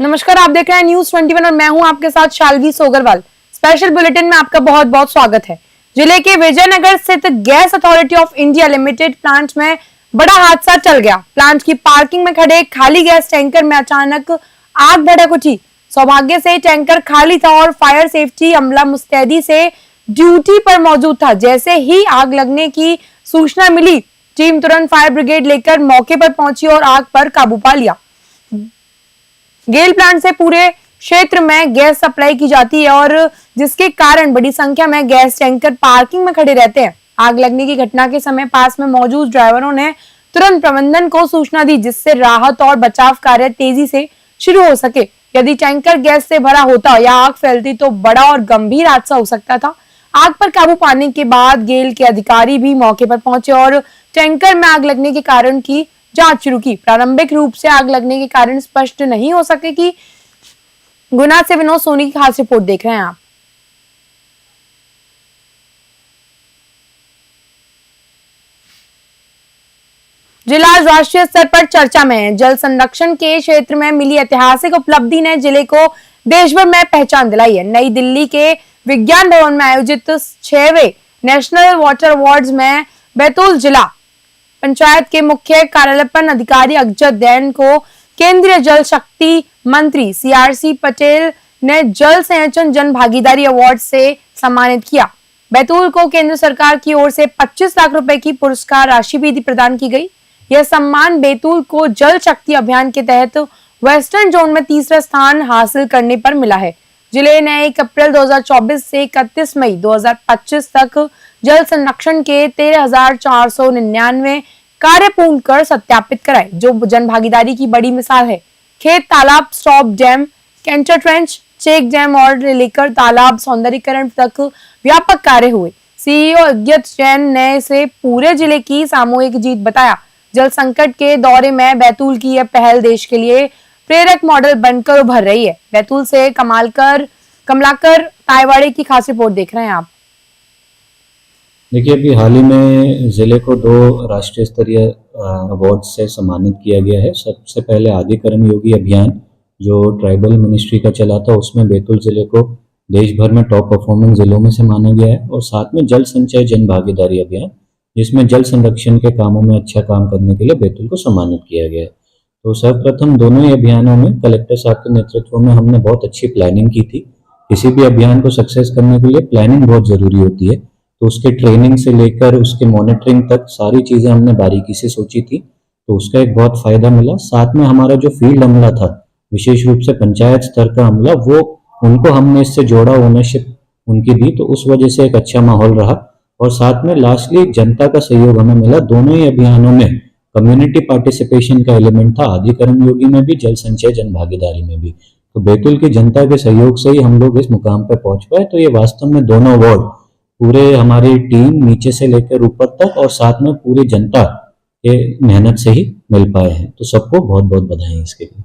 नमस्कार, आप देख रहे हैं न्यूज 21 और मैं हूं आपके साथ शालवी सोगरवाल। स्पेशल बुलेटिन में आपका बहुत बहुत स्वागत है। जिले के विजयनगर स्थित gas authority of India limited plant में बड़ा हादसा टल गया। प्लांट की पार्किंग में खड़े खाली गैस टैंकर में अचानक आग भड़क उठी। सौभाग्य से टैंकर खाली था और फायर सेफ्टी अमला मुस्तैदी से ड्यूटी पर मौजूद था। जैसे ही आग लगने की सूचना मिली, टीम तुरंत फायर ब्रिगेड लेकर मौके पर पहुंची और आग पर काबू पा लिया। गेल प्लांट से पूरे क्षेत्र में गैस सप्लाई की जाती है और जिसके कारण बड़ी संख्या में गैस टैंकर पार्किंग में खड़े रहते हैं। आग लगने की घटना के समय पास में मौजूद ड्राइवरों ने तुरंत प्रबंधन को सूचना दी, जिससे राहत और बचाव कार्य तेजी से शुरू हो सके। यदि टैंकर गैस से भरा होता या आग फैलती तो बड़ा और गंभीर हादसा हो सकता था। आग पर काबू पाने के बाद गेल के अधिकारी भी मौके पर पहुंचे और टैंकर में आग लगने के कारण की जांच शुरू की। प्रारंभिक रूप से आग लगने के कारण स्पष्ट नहीं हो सके कि गुना से विनोद सोनी की खास रिपोर्ट देख रहे हैं आप। जिला राष्ट्रीय स्तर पर चर्चा में है। जल संरक्षण के क्षेत्र में मिली ऐतिहासिक उपलब्धि ने जिले को देश भर में पहचान दिलाई है। नई दिल्ली के विज्ञान भवन में आयोजित 6वें नेशनल वाटर अवार्ड्स में बैतूल जिला पंचायत के मुख्य कार्यालयपन अधिकारी अक्षत जैन को केंद्रीय जल शक्ति मंत्री CRC पटेल ने जल संचयन जन भागीदारी अवार्ड से सम्मानित किया। बैतूल को केंद्र सरकार की ओर से 25 लाख रुपए की पुरस्कार राशि भी प्रदान की गई। यह सम्मान बैतूल को जल शक्ति अभियान के तहत वेस्टर्न जोन में तीसरा स्थान हासिल करने पर मिला है। जिले ने 1 अप्रैल 2024 से 31 मई 2025 तक जल संरक्षण के 13,499 कार्य पूर्ण कर सत्यापित कराए, जो जन भागीदारी की बड़ी मिसाल है। खेत तालाब, stop dam, contour trench, check dam और लेकर तालाब सौंदर्यीकरण तक व्यापक कार्य हुए। CEO अक्षत जैन ने इसे पूरे जिले की सामूहिक जीत बताया। जल संकट के दौरे में बैतूल की यह पहल देश के लिए प्रेरक मॉडल बनकर उभर रही है। बैतूल से कमलाकर तायवाड़े की खास रिपोर्ट देख रहे हैं आप। देखिए, अभी हाल ही में जिले को 2 राष्ट्रीय स्तरीय अवार्ड से सम्मानित किया गया है। सबसे पहले आदि कर्मयोगी अभियान जो ट्राइबल मिनिस्ट्री का चला था, उसमें बैतूल जिले को देश भर में टॉप परफॉर्मिंग जिलों में से माना गया है। और साथ में जल संचय जन भागीदारी अभियान, जिसमें जल संरक्षण के कामों में अच्छा काम करने के लिए बैतूल को सम्मानित किया गया है। तो सर्वप्रथम दोनों ही अभियानों में कलेक्टर साहब के नेतृत्व में हमने बहुत अच्छी प्लानिंग की थी। किसी भी अभियान को सक्सेस करने के लिए प्लानिंग बहुत जरूरी होती है, तो उसके ट्रेनिंग से लेकर उसके मॉनिटरिंग तक सारी चीजें हमने बारीकी से सोची थी, तो उसका एक बहुत फायदा मिला। साथ में हमारा जो फील्ड अमला था, विशेष रूप से पंचायत स्तर का अमला, वो उनको हमने इससे जोड़ा, ओनरशिप उनकी दी, तो उस वजह से एक अच्छा माहौल रहा। और साथ में लास्टली जनता का सहयोग हमें मिला। दोनों ही अभियानों में कम्युनिटी पार्टिसिपेशन का एलिमेंट था, आदि कर्मयोगी में भी, जल संचय जन भागीदारी में भी। तो बैतूल की जनता के सहयोग से ही हम लोग इस मुकाम पर पहुंच पाए। तो ये वास्तव में दोनों अवार्ड पूरे हमारी टीम नीचे से लेकर ऊपर तक और साथ में पूरी जनता के मेहनत से ही मिल पाए हैं। तो सबको बहुत बहुत बधाई इसके लिए।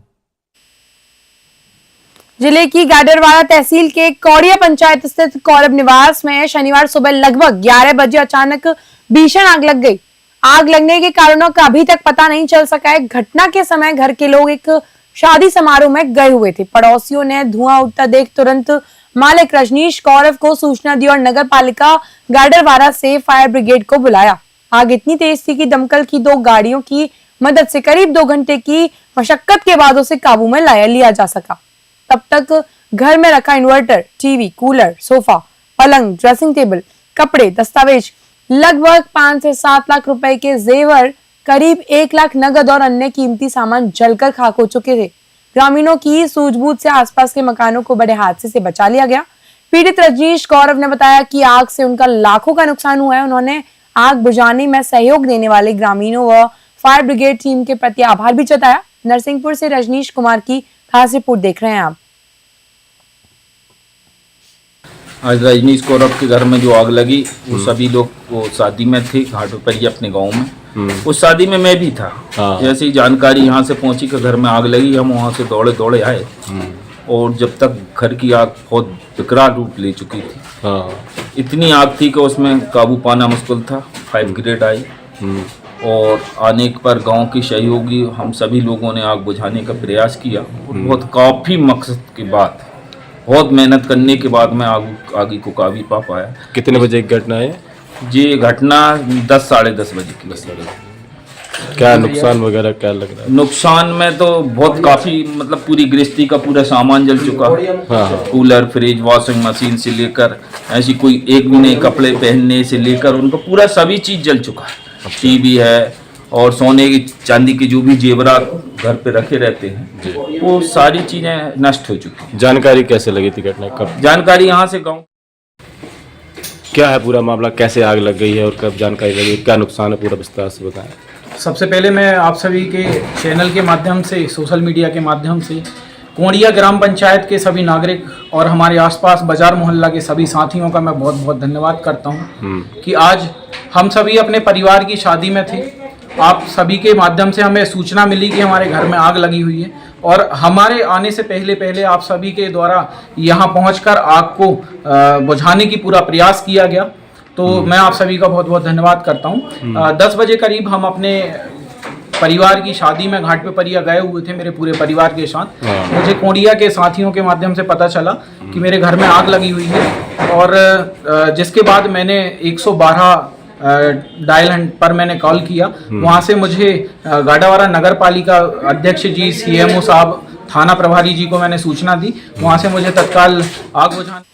जिले की गाडरवाड़ा तहसील के कौड़िया पंचायत स्थित कौरव निवास में शनिवार सुबह लगभग 11 बजे अचानक भीषण आग लग गई। आग लगने के कारणों का अभी तक पता नहीं चल सका है। घटना के समय घर के लोग एक शादी समारोह में गए हुए थे। पड़ोसियों ने धुआं उठता देख तुरंत मालिक रजनीश कौरव को सूचना दी और नगर पालिका गाडरवाड़ा से फायर ब्रिगेड को बुलाया। आग इतनी तेज थी कि दमकल की 2 गाड़ियों की मदद से करीब 2 घंटे की मशक्कत के बाद उसे काबू में लिया जा सका। तब तक घर में रखा इन्वर्टर, टीवी, कूलर, सोफा, पलंग, ड्रेसिंग टेबल, कपड़े, दस्तावेज, लगभग 5 से 7 लाख रुपए के जेवर, करीब 1 लाख नगद और अन्य कीमती सामान जलकर खाक हो चुके थे। ग्रामीणों की सूझबूझ से आसपास के मकानों को बड़े हादसे से बचा लिया गया। पीड़ित रजनीश कौरव ने बताया कि आग से उनका लाखों का नुकसान हुआ है। उन्होंने आग बुझाने में सहयोग देने वाले ग्रामीणों व फायर ब्रिगेड टीम के प्रति आभार भी जताया। नरसिंहपुर से रजनीश कुमार की खास रिपोर्ट देख रहे हैं आप। आज रजनीश कौरव के घर में जो आग लगी, वो सभी लोग वो शादी में थे घाटोपरी अपने गांव में। उस शादी में मैं भी था। जैसे ही जानकारी यहाँ से पहुंची कि घर में आग लगी, हम वहाँ से दौड़े दौड़े आए और जब तक घर की आग बहुत विकराल रूप ले चुकी थी। इतनी आग थी कि उसमें काबू पाना मुश्किल था। 5 ग्रेड आई और आने पर गांव के सहयोगी हम सभी लोगों ने आग बुझाने का प्रयास किया और बहुत काफ़ी मकसद के बाद, बहुत मेहनत करने के बाद मैं आग को काबू पा पाया। कितने बजे की घटना है? ये घटना 10 साढ़े 10 बजे की। क्या नुकसान वगैरह क्या लग रहा है? नुकसान में तो बहुत काफ़ी, मतलब पूरी गृहस्थी का पूरा सामान जल चुका। हाँ। कूलर, फ्रिज, वॉशिंग मशीन से लेकर ऐसी कोई एक भी नहीं, कपड़े पहनने से लेकर उनका पूरा सभी चीज़ जल चुका है। टीवी है और सोने की चांदी की जो भी जेवरात घर पे रखे रहते हैं वो सारी चीज़ें नष्ट हो चुकी हैं। जानकारी कैसे लगी थी घटना कब? जानकारी यहाँ से गाँव। क्या है पूरा मामला, कैसे आग लग गई है और कब जानकारी लगी, क्या नुकसान है, पूरा विस्तार से बताएं। सबसे पहले मैं आप सभी के चैनल के माध्यम से, सोशल मीडिया के माध्यम से कोंडिया ग्राम पंचायत के सभी नागरिक और हमारे आसपास बाजार मोहल्ला के सभी साथियों का मैं बहुत बहुत धन्यवाद करता हूं कि आज हम सभी अपने परिवार की शादी में थे। आप सभी के माध्यम से हमें सूचना मिली कि हमारे घर में आग लगी हुई है और हमारे आने से पहले पहले आप सभी के द्वारा यहाँ पहुँचकर आग को बुझाने की पूरा प्रयास किया गया। तो मैं आप सभी का बहुत बहुत धन्यवाद करता हूँ। 10 बजे करीब हम अपने परिवार की शादी में घाट पे परिया गए हुए थे मेरे पूरे परिवार के साथ। मुझे कोंडिया के साथियों के माध्यम से पता चला कि मेरे घर में आग लगी हुई है और जिसके बाद मैंने 112 डायल पर मैंने कॉल किया। वहाँ से मुझे गाडावारा नगर पालिका अध्यक्ष जी, CMO साहब, थाना प्रभारी जी को मैंने सूचना दी। वहाँ से मुझे तत्काल आग बुझाने।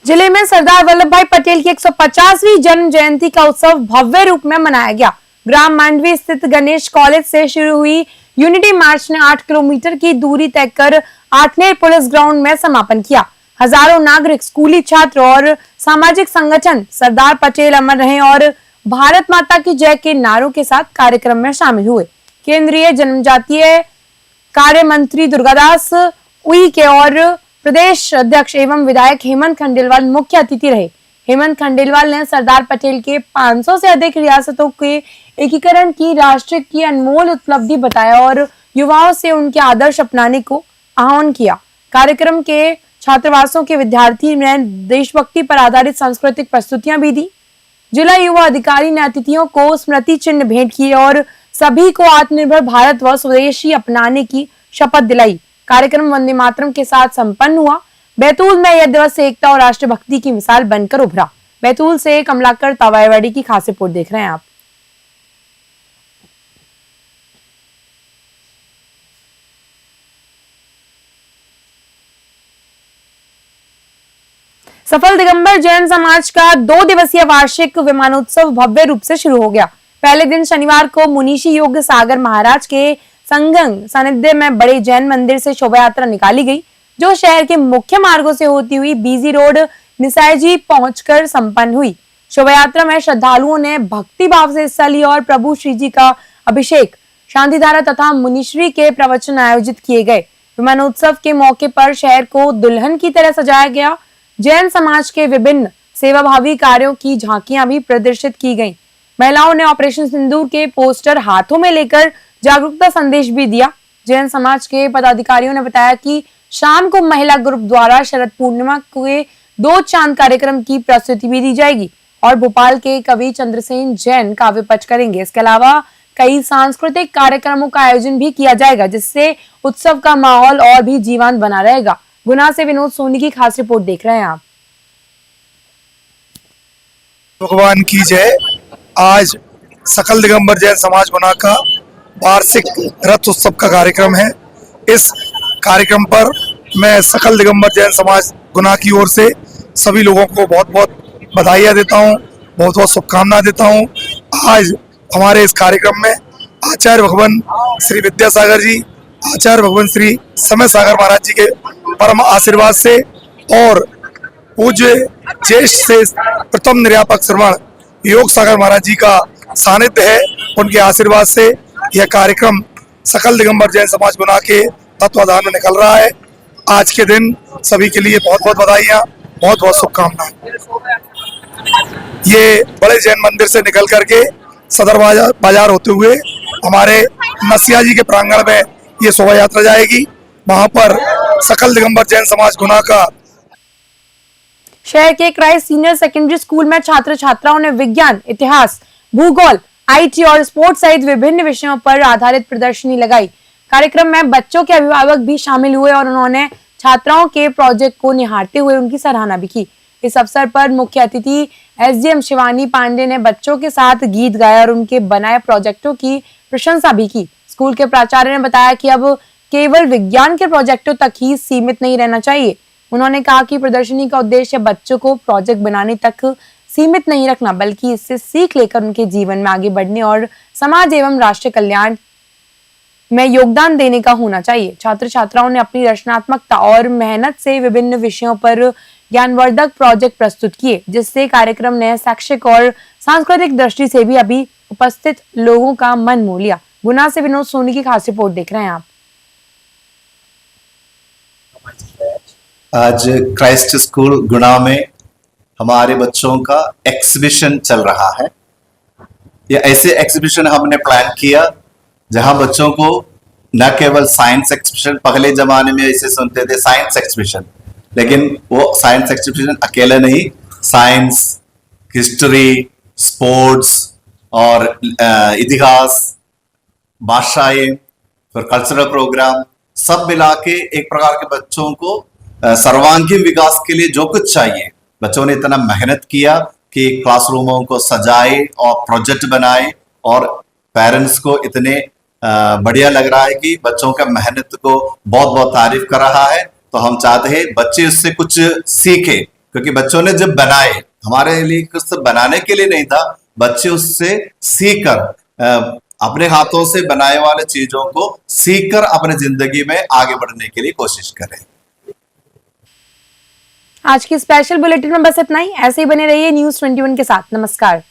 जिले में सरदार वल्लभ भाई पटेल की 150वीं जन्म जयंती का उत्सव भव्य रूप में मनाया गया। ग्राम मांडवी स्थित गणेश कॉलेज से शुरू हुई यूनिटी मार्च ने 8 किलोमीटर की दूरी तय कर आठनेर पुलिस ग्राउंड में समापन किया। हजारों नागरिक, स्कूली छात्र और सामाजिक संगठन सरदार पटेल अमर रहें और भारत माता की जय के नारों के साथ कार्यक्रम में शामिल हुए। केंद्रीय जनजातीय कार्य मंत्री दुर्गादास उइके और प्रदेश अध्यक्ष एवं विधायक हेमंत खंडेलवाल मुख्य अतिथि रहे। हेमंत खंडेलवाल ने सरदार पटेल के 500 से अधिक रियासतों के एकीकरण की राष्ट्र की अनमोल उपलब्धि बताया और युवाओं से उनके आदर्श अपनाने को आह्वान किया। कार्यक्रम के छात्रावासों के विद्यार्थी ने देशभक्ति पर आधारित सांस्कृतिक प्रस्तुतियां भी दी। जिला युवा अधिकारी ने अतिथियों को स्मृति चिन्ह भेंट किए और सभी को आत्मनिर्भर भारत व स्वदेशी अपनाने की शपथ दिलाई। कार्यक्रम वंदे मातरम के साथ संपन्न हुआ। बैतूल में यह दिवस एकता और राष्ट्रभक्ति की मिसाल बनकर उभरा। बैतूल से कमलाकर तवाईवाड़ी की खास रिपोर्ट देख रहे हैं आप। सफल दिगंबर जैन समाज का 2 दिवसीय वार्षिक विमानोत्सव भव्य रूप से शुरू हो गया। पहले दिन शनिवार को मुनीषी योग सागर महाराज के संगम सानिध्य में बड़े जैन मंदिर से शोभा यात्रा निकाली गई, जो शहर के मुख्य मार्गों से होती हुई बीजी रोड निसाईजी पहुंचकर संपन्न हुई। शोभा यात्रा में श्रद्धालुओं ने भक्ति भाव से हिस्सा लिया और प्रभु श्री जी का अभिषेक, शांतिधारा तथा मुनिश्री के प्रवचन आयोजित किए गए। विमानोत्सव के मौके पर शहर को दुल्हन की तरह सजाया गया। जैन समाज के विभिन्न सेवाभावी कार्यों की झांकियां भी प्रदर्शित की गईं। महिलाओं ने ऑपरेशन सिंदूर के पोस्टर हाथों में लेकर जागरूकता संदेश भी दिया। जैन समाज के पदाधिकारियों ने बताया कि शाम को महिला ग्रुप द्वारा शरद पूर्णिमा के 2 चांद कार्यक्रम की प्रस्तुति भी दी जाएगी और भोपाल के कवि चंद्रसेन जैन काव्य पाठ करेंगे। इसके अलावा कई सांस्कृतिक कार्यक्रमों का आयोजन भी किया जाएगा, जिससे उत्सव का माहौल और भी जीवंत बना रहेगा। गुना से विनोद सोनी की खास रिपोर्ट देख रहे हैं आप। भगवान की जय। आज सकल दिगंबर जैन समाज गुना का वार्षिक रथ उत्सव का कार्यक्रम है। इस कार्यक्रम पर मैं सकल दिगंबर जैन समाज गुना की ओर से सभी लोगों को बहुत बहुत बधाइयाँ देता हूँ, बहुत बहुत शुभकामनाएं देता हूँ। आज हमारे इस कार्यक्रम में आचार्य भगवान श्री विद्यासागर जी, आचार्य भगवान श्री समय सागर महाराज जी के परम आशीर्वाद से और पूज्य ज्येष्ठ से प्रथम निर्यापक श्रवण योग सागर महाराज जी का सानिध्य है। उनके आशीर्वाद से यह कार्यक्रम सकल दिगंबर जैन समाज गुना के तत्वाधान में निकल रहा है। आज के दिन सभी के लिए बहुत बहुत बधाइयाँ, बहुत बहुत शुभकामनाएं। ये बड़े जैन मंदिर से निकल करके सदर बाजार होते हुए हमारे नसिया जी के प्रांगण में ये शोभा यात्रा जाएगी। वहां पर सकल दिगंबर जैन समाज गुना का। शहर के क्राइस्ट सीनियर सेकेंडरी स्कूल में छात्र छात्राओं ने विज्ञान, इतिहास, भूगोल, IT और स्पोर्ट्स सहित विभिन्न विषयों पर आधारित प्रदर्शनी लगाई। कार्यक्रम में बच्चों के अभिभावक भी शामिल हुए और उन्होंने छात्राओं के प्रोजेक्ट को निहारते हुए उनकी सराहना भी की। इस अवसर पर मुख्य अतिथि SDM शिवानी पांडे ने बच्चों के साथ गीत गाया और उनके बनाए प्रोजेक्टों की प्रशंसा भी की। स्कूल के प्राचार्य ने बताया कि अब केवल विज्ञान के प्रोजेक्टों तक ही सीमित नहीं रहना चाहिए। उन्होंने कहा कि प्रदर्शनी का उद्देश्य बच्चों को प्रोजेक्ट बनाने तक सीमित नहीं रखना, बल्कि इससे सीख लेकर उनके जीवन में आगे बढ़ने और समाज एवं राष्ट्र कल्याण में योगदान देने का होना चाहिए। छात्र छात्राओं ने अपनी रचनात्मकता और मेहनत से विभिन्न विषयों पर ज्ञानवर्धक प्रोजेक्ट प्रस्तुत किए, जिससे कार्यक्रम ने शैक्षिक और सांस्कृतिक दृष्टि से भी अभी उपस्थित लोगों का मन मोह लिया। गुना से विनोद सोनी की खास रिपोर्ट देख रहे हैं आप। आज क्राइस्ट स्कूल गुना में हमारे बच्चों का एग्जीबिशन चल रहा है। ये ऐसे एग्जीबिशन हमने प्लान किया जहां बच्चों को न केवल साइंस एग्जीबिशन, पहले जमाने में ऐसे सुनते थे साइंस एग्जीबिशन, लेकिन वो साइंस एग्जीबिशन अकेले नहीं, साइंस, हिस्ट्री, स्पोर्ट्स और इतिहास, भाषाएं, फिर कल्चरल प्रोग्राम सब मिला के एक प्रकार के बच्चों को सर्वांगीण विकास के लिए जो कुछ चाहिए, बच्चों ने इतना मेहनत किया कि क्लासरूमों को सजाए और प्रोजेक्ट बनाए और पेरेंट्स को इतने बढ़िया लग रहा है कि बच्चों का मेहनत को बहुत बहुत तारीफ कर रहा है। तो हम चाहते हैं बच्चे उससे कुछ सीखे, क्योंकि बच्चों ने जब बनाए, हमारे लिए कुछ बनाने के लिए नहीं था, बच्चे उससे सीखकर अपने हाथों से बनाए वाले चीजों को सीखकर अपने जिंदगी में आगे बढ़ने के लिए कोशिश करें। आज की स्पेशल बुलेटिन में बस इतना ही। ऐसे ही बने रहिए न्यूज़ 21 के साथ। नमस्कार।